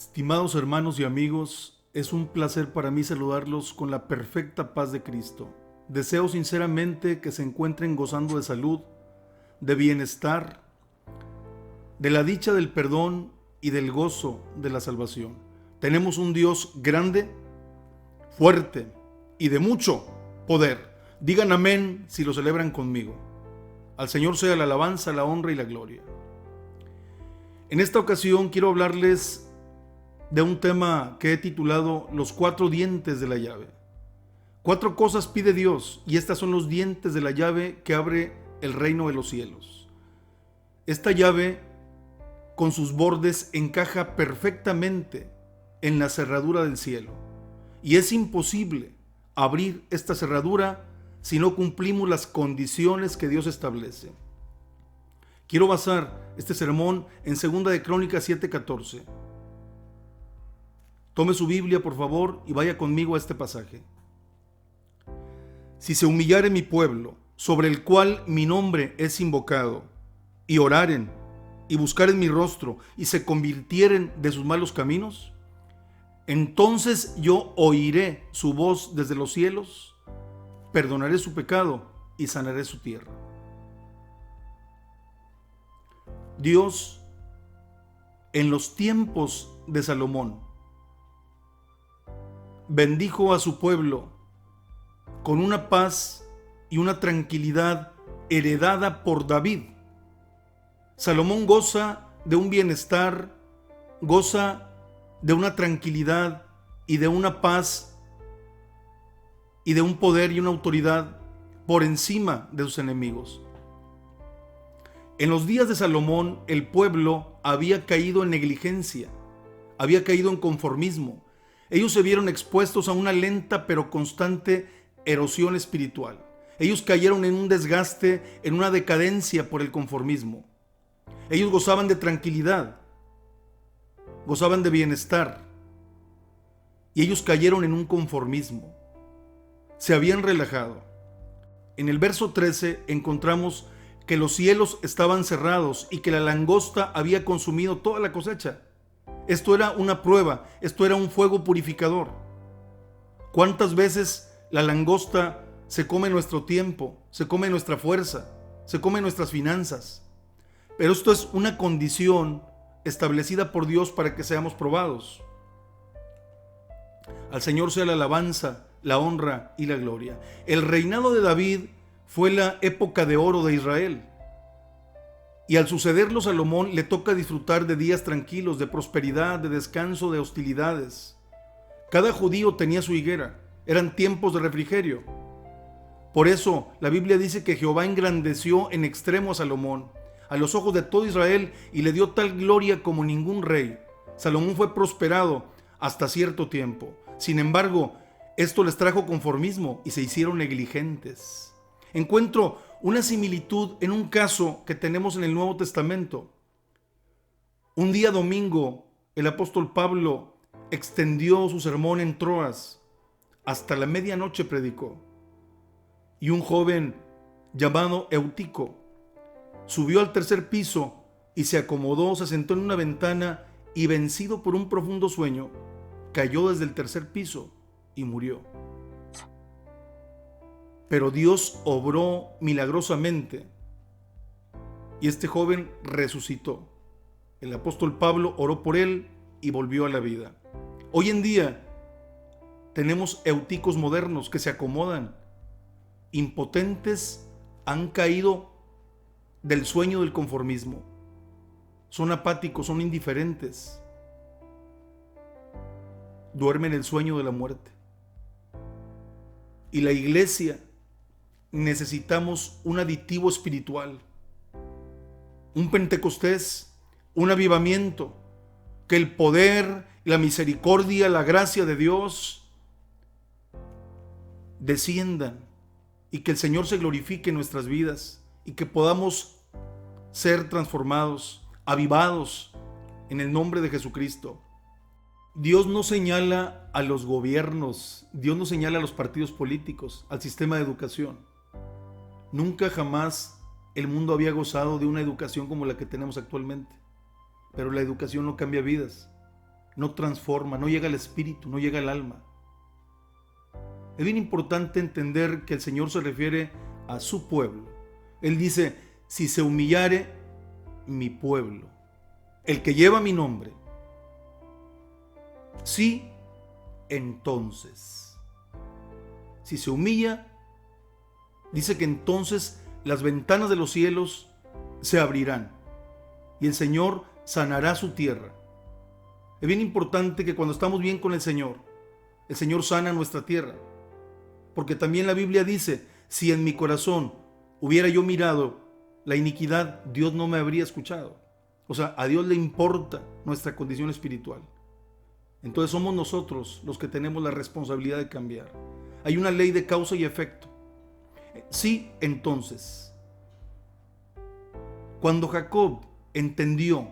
Estimados hermanos y amigos, es un placer para mí saludarlos con la perfecta paz de Cristo. Deseo sinceramente que se encuentren gozando de salud, de bienestar, de la dicha del perdón y del gozo de la salvación. Tenemos un Dios grande, fuerte y de mucho poder. Digan amén si lo celebran conmigo. Al Señor sea la alabanza, la honra y la gloria. En esta ocasión quiero hablarles de un tema que he titulado Los 4 dientes de la llave. 4 cosas pide Dios y estas son los dientes de la llave que abre el reino de los cielos. Esta llave con sus bordes encaja perfectamente en la cerradura del cielo y es imposible abrir esta cerradura si no cumplimos las condiciones que Dios establece. Quiero basar este sermón en 2 de Crónicas 7:14. Tome su Biblia, por favor, y vaya conmigo a este pasaje. Si se humillare mi pueblo, sobre el cual mi nombre es invocado, y oraren, y buscaren mi rostro, y se convirtieren de sus malos caminos, entonces yo oiré su voz desde los cielos, perdonaré su pecado y sanaré su tierra. Dios, en los tiempos de Salomón, bendijo a su pueblo con una paz y una tranquilidad heredada por David. Salomón goza de un bienestar, goza de una tranquilidad y de una paz y de un poder y una autoridad por encima de sus enemigos. En los días de Salomón, el pueblo había caído en negligencia, había caído en conformismo. Ellos se vieron expuestos a una lenta pero constante erosión espiritual. Ellos cayeron en un desgaste, en una decadencia por el conformismo. Ellos gozaban de tranquilidad, gozaban de bienestar, y ellos cayeron en un conformismo. Se habían relajado. En el verso 13 encontramos que los cielos estaban cerrados y que la langosta había consumido toda la cosecha. Esto era una prueba, esto era un fuego purificador. ¿Cuántas veces la langosta se come nuestro tiempo, se come nuestra fuerza, se come nuestras finanzas? Pero esto es una condición establecida por Dios para que seamos probados. Al Señor sea la alabanza, la honra y la gloria. El reinado de David fue la época de oro de Israel. Y al sucederlo Salomón le toca disfrutar de días tranquilos, de prosperidad, de descanso, de hostilidades. Cada judío tenía su higuera, eran tiempos de refrigerio. Por eso la Biblia dice que Jehová engrandeció en extremo a Salomón, a los ojos de todo Israel, y le dio tal gloria como ningún rey. Salomón fue prosperado hasta cierto tiempo. Sin embargo, esto les trajo conformismo y se hicieron negligentes. Encuentro una similitud en un caso que tenemos en el Nuevo Testamento. Un día domingo, el apóstol Pablo extendió su sermón en Troas. Hasta la medianoche predicó. Y un joven llamado Eutico subió al 3er piso y se acomodó, se sentó en una ventana y, vencido por un profundo sueño, cayó desde el 3er piso y murió. Pero Dios obró milagrosamente y este joven resucitó. El apóstol Pablo oró por él y volvió a la vida. Hoy en día tenemos euticos modernos que se acomodan, impotentes, han caído del sueño del conformismo. Son apáticos, son indiferentes. Duermen el sueño de la muerte. Y la iglesia necesitamos un aditivo espiritual, un Pentecostés, un avivamiento, que el poder, la misericordia, la gracia de Dios desciendan y que el Señor se glorifique en nuestras vidas y que podamos ser transformados, avivados en el nombre de Jesucristo. Dios no señala a los gobiernos, Dios no señala a los partidos políticos, al sistema de educación. Nunca jamás el mundo había gozado de una educación como la que tenemos actualmente. Pero la educación no cambia vidas. no transforma, no llega al espíritu, no llega al alma. Es bien importante entender que el Señor se refiere a su pueblo. Él dice, si se humillare mi pueblo, el que lleva mi nombre, sí, entonces. Si se humilla, dice que entonces las ventanas de los cielos se abrirán y el Señor sanará su tierra. Es bien importante que cuando estamos bien con el Señor sana nuestra tierra. Porque también la Biblia dice, si en mi corazón hubiera yo mirado la iniquidad, Dios no me habría escuchado. O sea, a Dios le importa nuestra condición espiritual. Entonces somos nosotros los que tenemos la responsabilidad de cambiar. Hay una ley de causa y efecto. Sí, entonces. Cuando Jacob entendió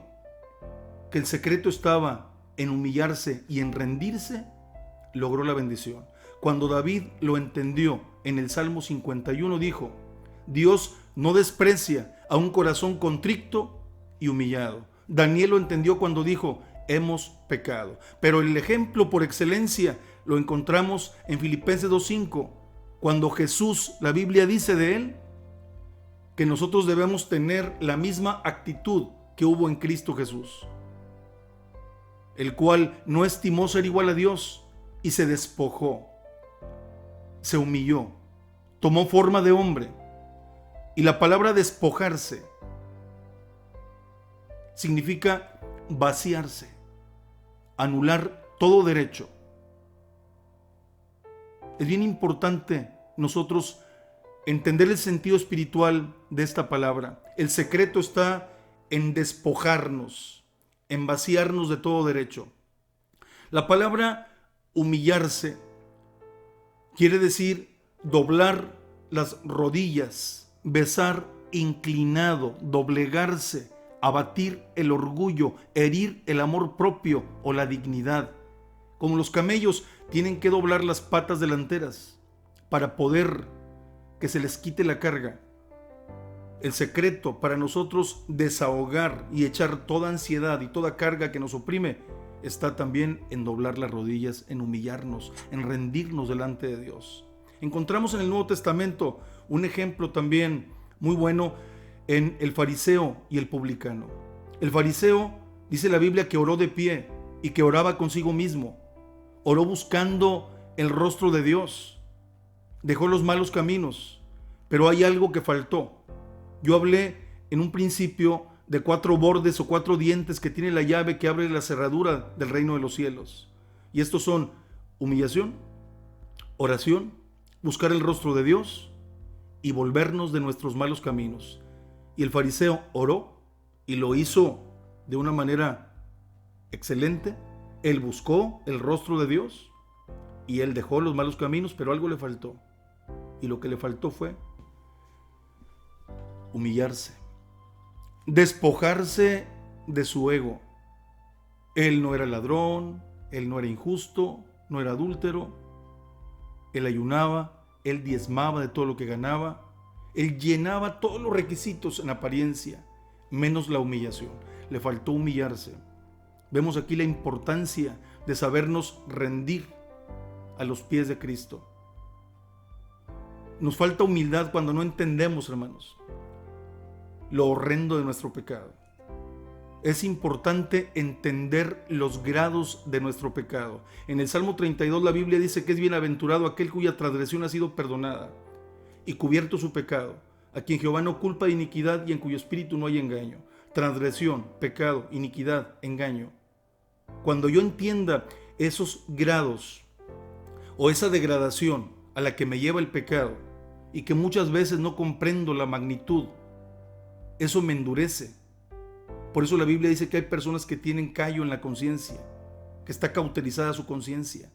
que el secreto estaba en humillarse y en rendirse, logró la bendición. Cuando David lo entendió en el Salmo 51, dijo, Dios no desprecia a un corazón contrito y humillado. Daniel lo entendió cuando dijo, hemos pecado. Pero el ejemplo por excelencia lo encontramos en Filipenses 2:5, cuando Jesús, la Biblia dice de él, que nosotros debemos tener la misma actitud que hubo en Cristo Jesús, el cual no estimó ser igual a Dios y se despojó, se humilló, tomó forma de hombre. Y la palabra despojarse significa vaciarse, anular todo derecho. Es bien importante nosotros entender el sentido espiritual de esta palabra. El secreto está en despojarnos, en vaciarnos de todo derecho. La palabra humillarse quiere decir doblar las rodillas, besar inclinado, doblegarse, abatir el orgullo, herir el amor propio o la dignidad. Como los camellos tienen que doblar las patas delanteras para poder que se les quite la carga. El secreto para nosotros desahogar y echar toda ansiedad y toda carga que nos oprime está también en doblar las rodillas, en humillarnos, en rendirnos delante de Dios. Encontramos en el Nuevo Testamento un ejemplo también muy bueno en el fariseo y el publicano. El fariseo, dice la Biblia, que oró de pie y que oraba consigo mismo. Oró buscando el rostro de Dios. Dejó los malos caminos, pero hay algo que faltó. Yo hablé en un principio de 4 bordes o 4 dientes que tiene la llave que abre la cerradura del reino de los cielos. Y estos son humillación, oración, buscar el rostro de Dios y volvernos de nuestros malos caminos. Y el fariseo oró y lo hizo de una manera excelente. Él buscó el rostro de Dios y él dejó los malos caminos, pero algo le faltó. Y lo que le faltó fue humillarse, despojarse de su ego. Él no era ladrón, él no era injusto, no era adúltero. Él ayunaba, él diezmaba de todo lo que ganaba. Él llenaba todos los requisitos en apariencia, menos la humillación. Le faltó humillarse. Vemos aquí la importancia de sabernos rendir a los pies de Cristo. Nos falta humildad cuando no entendemos, hermanos, lo horrendo de nuestro pecado. Es importante entender los grados de nuestro pecado. En el Salmo 32 la Biblia dice que es bienaventurado aquel cuya transgresión ha sido perdonada y cubierto su pecado, a quien Jehová no culpa de iniquidad y en cuyo espíritu no hay engaño. Transgresión, pecado, iniquidad, engaño. Cuando yo entienda esos grados o esa degradación a la que me lleva el pecado y que muchas veces no comprendo la magnitud, eso me endurece. Por eso la Biblia dice que hay personas que tienen callo en la conciencia, que está cauterizada su conciencia.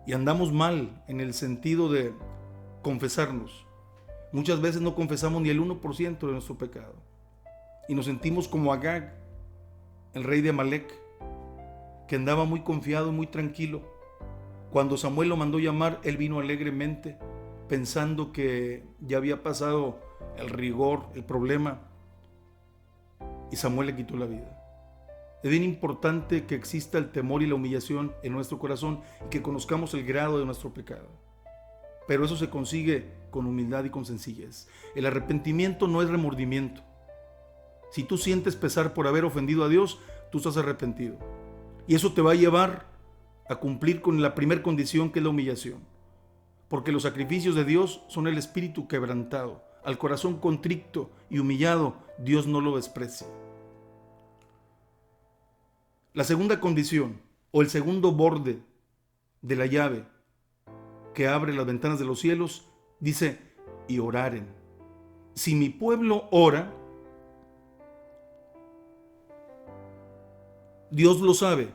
Y andamos mal en el sentido de confesarnos. Muchas veces no confesamos ni el 1% de nuestro pecado. Y nos sentimos como Agag, el rey de Amalek, que andaba muy confiado y muy tranquilo. Cuando Samuel lo mandó llamar, él vino alegremente, pensando que ya había pasado el rigor, el problema. Y Samuel le quitó la vida. Es bien importante que exista el temor y la humillación en nuestro corazón y que conozcamos el grado de nuestro pecado. Pero eso se consigue con humildad y con sencillez. El arrepentimiento no es remordimiento. Si tú sientes pesar por haber ofendido a Dios, tú estás arrepentido. Y eso te va a llevar a cumplir con la primera condición, que es la humillación. Porque los sacrificios de Dios son el espíritu quebrantado. Al corazón contrito y humillado, Dios no lo desprecia. La segunda condición, o el segundo borde de la llave que abre las ventanas de los cielos, dice: y oraren. Si mi pueblo ora, Dios lo sabe.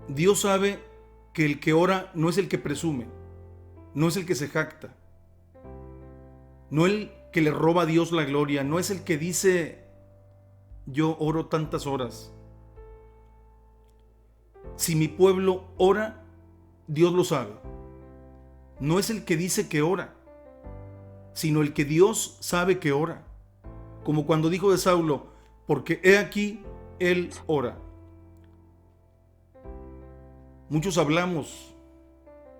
Dios sabe que el que ora no es el que presume, no es el que se jacta, no el que le roba a Dios la gloria, no es el que dice: yo oro tantas horas. Si mi pueblo ora, Dios lo sabe. No es el que dice que ora, sino el que Dios sabe que ora. Como cuando dijo de Saulo: porque he aquí, él ora. Muchos hablamos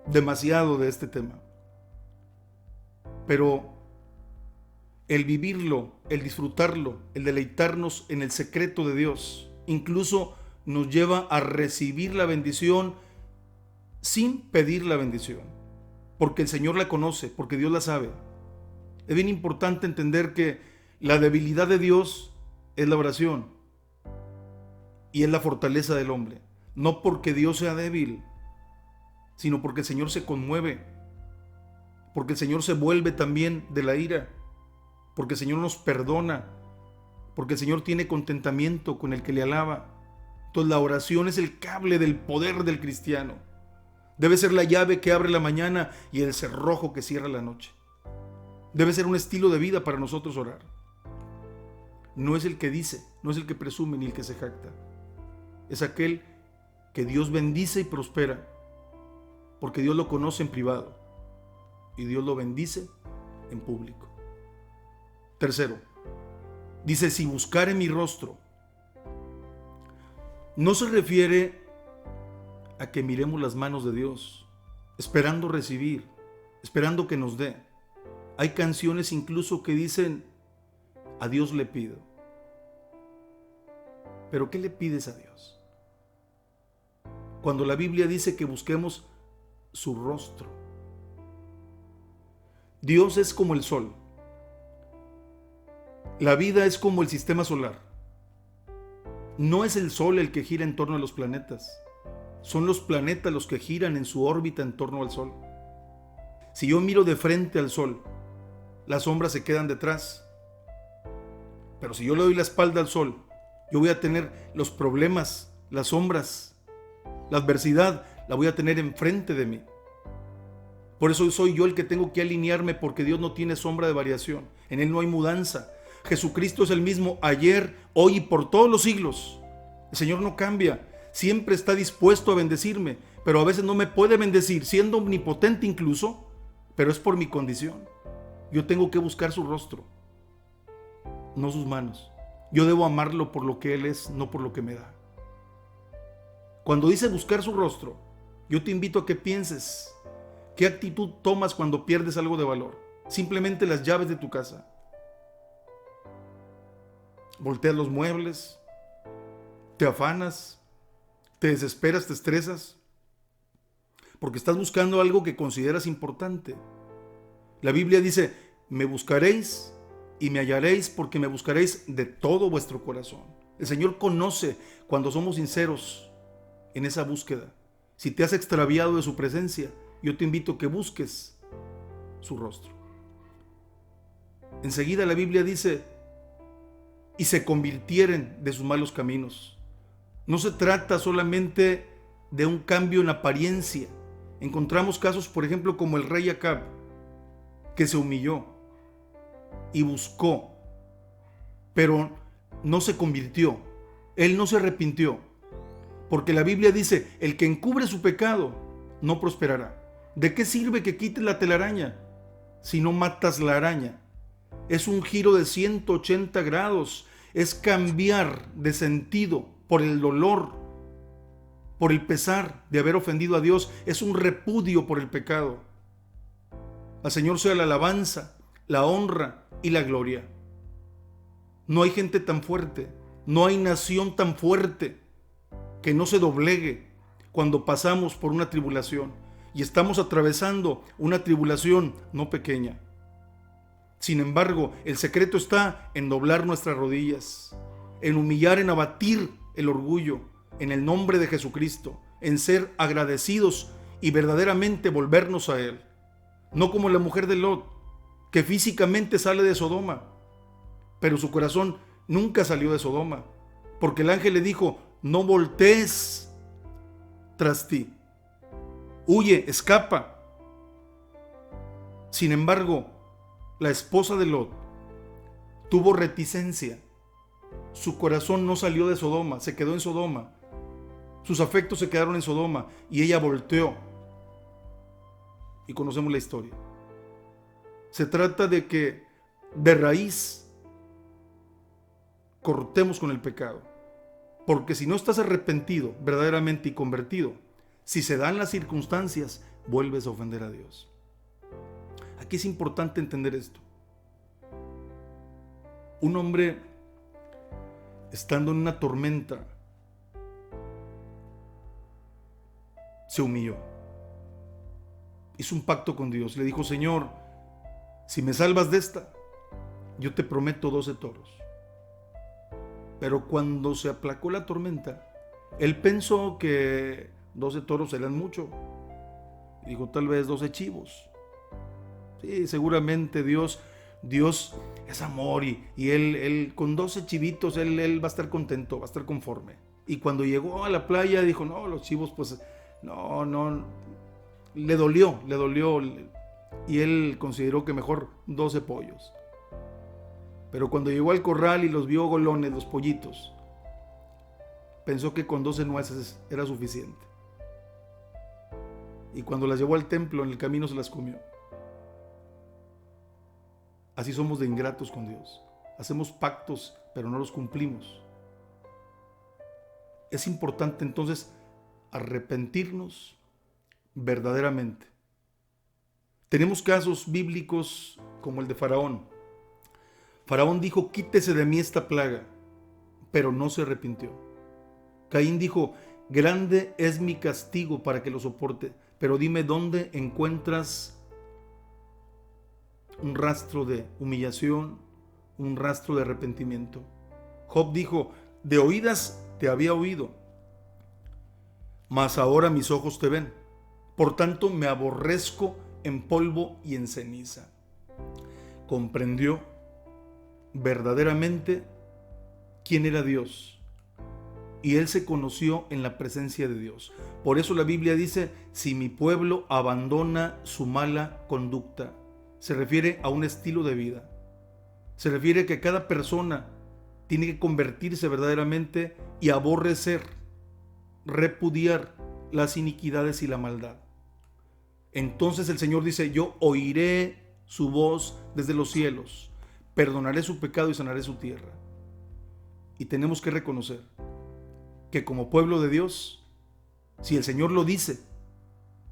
demasiado de este tema, pero el vivirlo, el disfrutarlo, el deleitarnos en el secreto de Dios, incluso nos lleva a recibir la bendición sin pedir la bendición, porque el Señor la conoce, porque Dios la sabe. Es bien importante entender que la debilidad de Dios es la oración y es la fortaleza del hombre. No porque Dios sea débil, sino porque el Señor se conmueve, porque el Señor se vuelve también de la ira, porque el Señor nos perdona, porque el Señor tiene contentamiento con el que le alaba. Entonces la oración es el cable del poder del cristiano. Debe ser la llave que abre la mañana y el cerrojo que cierra la noche. Debe ser un estilo de vida para nosotros orar. No es el que dice, no es el que presume ni el que se jacta. Es aquel que Dios bendice y prospera, porque Dios lo conoce en privado y Dios lo bendice en público. Tercero, dice: si buscare mi rostro. No se refiere a que miremos las manos de Dios, esperando recibir, esperando que nos dé. Hay canciones incluso que dicen: a Dios le pido. ¿Pero qué le pides a Dios? Cuando la Biblia dice que busquemos su rostro. Dios es como el sol. La vida es como el sistema solar. No es el sol el que gira en torno a los planetas. Son los planetas los que giran en su órbita en torno al sol. Si yo miro de frente al sol, las sombras se quedan detrás. Pero si yo le doy la espalda al sol, yo voy a tener los problemas, las sombras, la adversidad, la voy a tener enfrente de mí. Por eso soy yo el que tengo que alinearme, porque Dios no tiene sombra de variación. En Él no hay mudanza. Jesucristo es el mismo ayer, hoy y por todos los siglos. El Señor no cambia. Siempre está dispuesto a bendecirme, pero a veces no me puede bendecir, siendo omnipotente incluso, pero es por mi condición. Yo tengo que buscar su rostro, no sus manos. Yo debo amarlo por lo que Él es, no por lo que me da. Cuando dice buscar su rostro, yo te invito a que pienses: ¿qué actitud tomas cuando pierdes algo de valor? Simplemente las llaves de tu casa. Volteas los muebles, te afanas, te desesperas, te estresas, porque estás buscando algo que consideras importante. La Biblia dice: me buscaréis y me hallaréis, porque me buscaréis de todo vuestro corazón. El Señor conoce cuando somos sinceros en esa búsqueda. Si te has extraviado de su presencia, yo te invito a que busques su rostro. Enseguida la Biblia dice: y se convirtieren de sus malos caminos. No se trata solamente de un cambio en apariencia. Encontramos casos, por ejemplo, como el rey Acab, que se humilló y buscó, pero no se convirtió. Él no se arrepintió, porque la Biblia dice: el que encubre su pecado no prosperará. ¿De qué sirve que quites la telaraña si no matas la araña? Es un giro de 180 grados, es cambiar de sentido por el dolor, por el pesar de haber ofendido a Dios. Es un repudio por el pecado. Al Señor sea la alabanza, la honra y la gloria. No hay gente tan fuerte, no hay nación tan fuerte que no se doblegue cuando pasamos por una tribulación. Y estamos atravesando una tribulación no pequeña. Sin embargo, el secreto está en doblar nuestras rodillas, en humillar, en abatir el orgullo, en el nombre de Jesucristo, en ser agradecidos y verdaderamente volvernos a Él. No como la mujer de Lot, que físicamente sale de Sodoma, pero su corazón nunca salió de Sodoma, porque el ángel le dijo: no voltees tras ti, huye, escapa. Sin embargo, la esposa de Lot tuvo reticencia. Su corazón no salió de Sodoma, se quedó en Sodoma. Sus afectos se quedaron en Sodoma y ella volteó. Y conocemos la historia. Se trata de que de raíz cortemos con el pecado. Porque si no estás arrepentido verdaderamente y convertido, si se dan las circunstancias, vuelves a ofender a Dios. Aquí es importante entender esto. Un hombre, estando en una tormenta, se humilló. Hizo un pacto con Dios. Le dijo: Señor, si me salvas de esta, yo te prometo 12 toros. Pero cuando se aplacó la tormenta, él pensó que 12 toros eran mucho. Dijo: tal vez 12 chivos. Sí, seguramente Dios es amor y él con 12 chivitos, él va a estar contento, va a estar conforme. Y cuando llegó a la playa dijo: no, los chivos pues no, le dolió. Y él consideró que mejor 12 pollos. Pero cuando llegó al corral y los vio golones, los pollitos, pensó que con 12 nueces era suficiente. Y cuando las llevó al templo, en el camino se las comió. Así somos de ingratos con Dios. Hacemos pactos, pero no los cumplimos. Es importante entonces arrepentirnos verdaderamente. Tenemos casos bíblicos como el de Faraón. Faraón dijo: quítese de mí esta plaga, pero no se arrepintió. Caín dijo: grande es mi castigo para que lo soporte, pero dime dónde encuentras un rastro de humillación, un rastro de arrepentimiento. Job dijo: de oídas te había oído, mas ahora mis ojos te ven. Por tanto me aborrezco en polvo y en ceniza. Comprendió verdaderamente quién era Dios, y él se conoció en la presencia de Dios. Por eso la Biblia dice: si mi pueblo abandona su mala conducta. Se refiere a un estilo de vida. Se refiere a que cada persona tiene que convertirse verdaderamente y aborrecer, repudiar las iniquidades y la maldad. Entonces el Señor dice: yo oiré su voz desde los cielos, perdonaré su pecado y sanaré su tierra. Y tenemos que reconocer que como pueblo de Dios, si el Señor lo dice,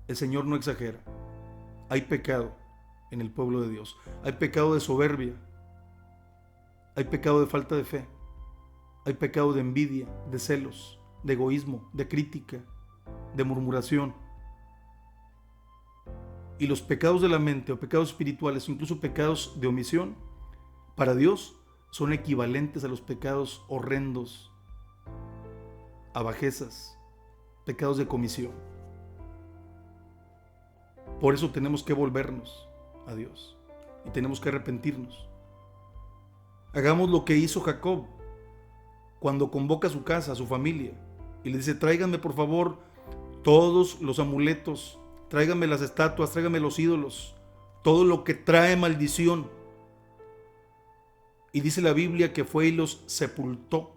el Señor no exagera. Hay pecado en el pueblo de Dios. Hay pecado de soberbia. Hay pecado de falta de fe. Hay pecado de envidia, de celos, de egoísmo, de crítica, de murmuración. Y los pecados de la mente o pecados espirituales, incluso pecados de omisión, para Dios son equivalentes a los pecados horrendos, a bajezas, pecados de comisión. Por eso tenemos que volvernos a Dios y tenemos que arrepentirnos. Hagamos lo que hizo Jacob cuando convoca a su casa, a su familia, y le dice: tráiganme por favor todos los amuletos, tráiganme las estatuas, tráiganme los ídolos, todo lo que trae maldición. Y dice la Biblia que fue y los sepultó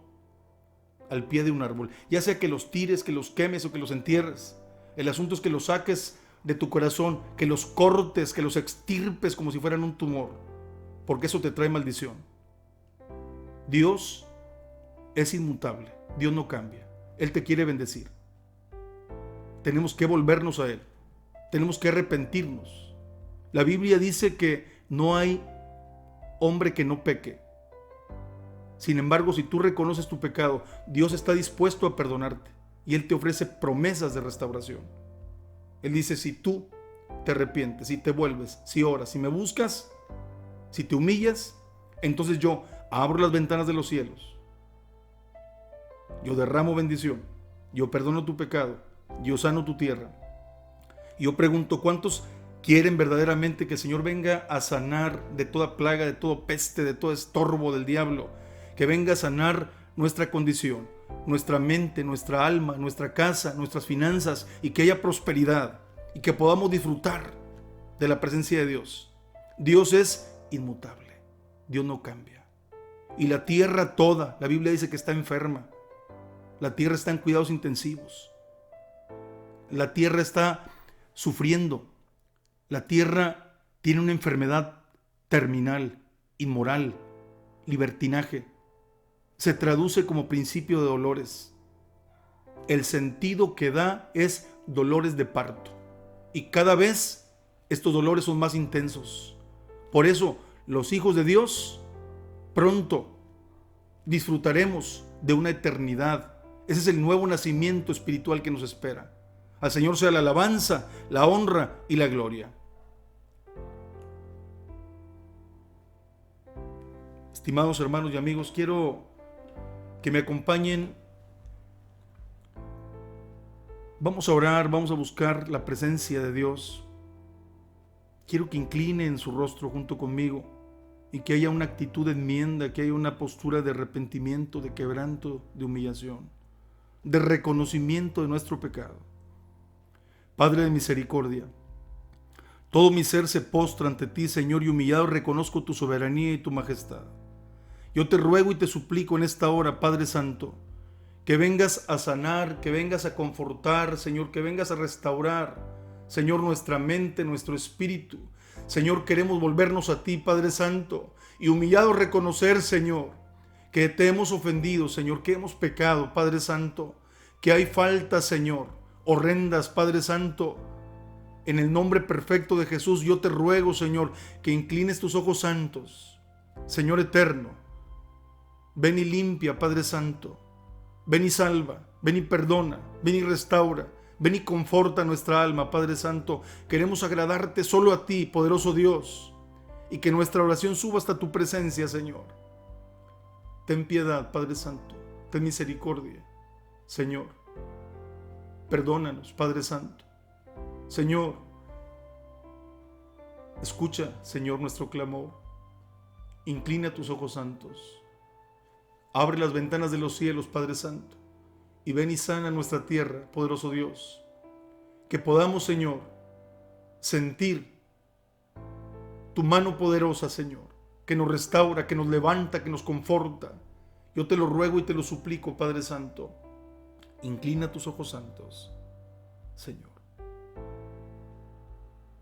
al pie de un árbol. Ya sea que los tires, que los quemes o que los entierres, el asunto es que los saques de tu corazón, que los cortes, que los extirpes como si fueran un tumor, porque eso te trae maldición. Dios es inmutable, Dios no cambia. Él te quiere bendecir. Tenemos que volvernos a Él. Tenemos que arrepentirnos. La Biblia dice que no hay hombre que no peque. Sin embargo, si tú reconoces tu pecado, Dios está dispuesto a perdonarte y Él te ofrece promesas de restauración. Él dice, si tú te arrepientes, si te vuelves, si oras, si me buscas, si te humillas, entonces yo abro las ventanas de los cielos. Yo derramo bendición. Yo perdono tu pecado. Yo sano tu tierra. Y yo pregunto, ¿cuántos quieren verdaderamente que el Señor venga a sanar de toda plaga, de todo peste, de todo estorbo del diablo? Que venga a sanar nuestra condición, nuestra mente, nuestra alma, nuestra casa, nuestras finanzas, y que haya prosperidad y que podamos disfrutar de la presencia de Dios. Dios es inmutable. Dios no cambia. Y la tierra toda, la Biblia dice que está enferma. La tierra está en cuidados intensivos. La tierra está sufriendo. La tierra tiene una enfermedad terminal, inmoral, libertinaje. Se traduce como principio de dolores. El sentido que da es dolores de parto. Y cada vez estos dolores son más intensos. Por eso, los hijos de Dios pronto disfrutaremos de una eternidad. Ese es el nuevo nacimiento espiritual que nos espera. Al Señor sea la alabanza, la honra y la gloria. Estimados hermanos y amigos, quiero que me acompañen. Vamos a orar, vamos a buscar la presencia de Dios. Quiero que inclinen su rostro junto conmigo y que haya una actitud de enmienda, que haya una postura de arrepentimiento, de quebranto, de humillación, de reconocimiento de nuestro pecado. Padre de misericordia, todo mi ser se postra ante ti, Señor, y humillado reconozco tu soberanía y tu majestad. Yo te ruego y te suplico en esta hora, Padre Santo, que vengas a sanar, que vengas a confortar, Señor, que vengas a restaurar, Señor, nuestra mente, nuestro espíritu. Señor, queremos volvernos a ti, Padre Santo, y humillado reconocer, Señor, que te hemos ofendido, Señor, que hemos pecado, Padre Santo, que hay faltas, Señor, horrendas, Padre Santo. En el nombre perfecto de Jesús, yo te ruego, Señor, que inclines tus ojos santos. Señor eterno, ven y limpia, Padre Santo. Ven y salva, ven y perdona, ven y restaura, ven y conforta nuestra alma, Padre Santo. Queremos agradarte solo a ti, poderoso Dios, y que nuestra oración suba hasta tu presencia, Señor. Ten piedad, Padre Santo, ten misericordia, Señor. Perdónanos, Padre Santo. Señor, escucha, Señor, nuestro clamor. Inclina tus ojos santos. Abre las ventanas de los cielos, Padre Santo, y ven y sana nuestra tierra, poderoso Dios. Que podamos, Señor, sentir tu mano poderosa, Señor, que nos restaura, que nos levanta, que nos conforta. Yo te lo ruego y te lo suplico, Padre Santo. Inclina tus ojos santos, Señor.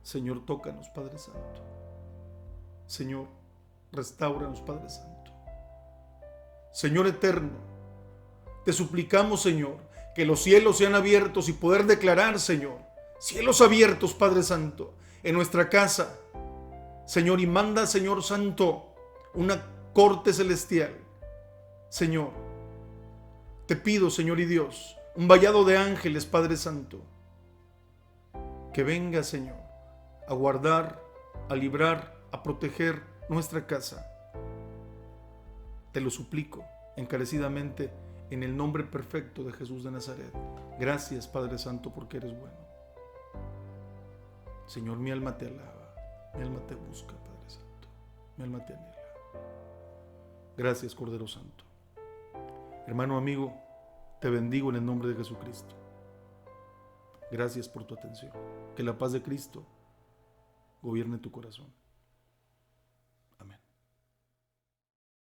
Señor, tócanos, Padre Santo. Señor, restáuranos, Padre Santo. Señor eterno, te suplicamos, Señor, que los cielos sean abiertos y poder declarar, Señor, cielos abiertos, Padre Santo, en nuestra casa. Señor, y manda, Señor Santo, una corte celestial. Señor, te pido, Señor y Dios, un vallado de ángeles, Padre Santo, que venga, Señor, a guardar, a librar, a proteger nuestra casa. Te lo suplico encarecidamente en el nombre perfecto de Jesús de Nazaret. Gracias, Padre Santo, porque eres bueno. Señor, mi alma te alaba, mi alma te busca, Padre Santo, mi alma te anhela. Gracias, Cordero Santo. Hermano, amigo, te bendigo en el nombre de Jesucristo. Gracias por tu atención. Que la paz de Cristo gobierne tu corazón.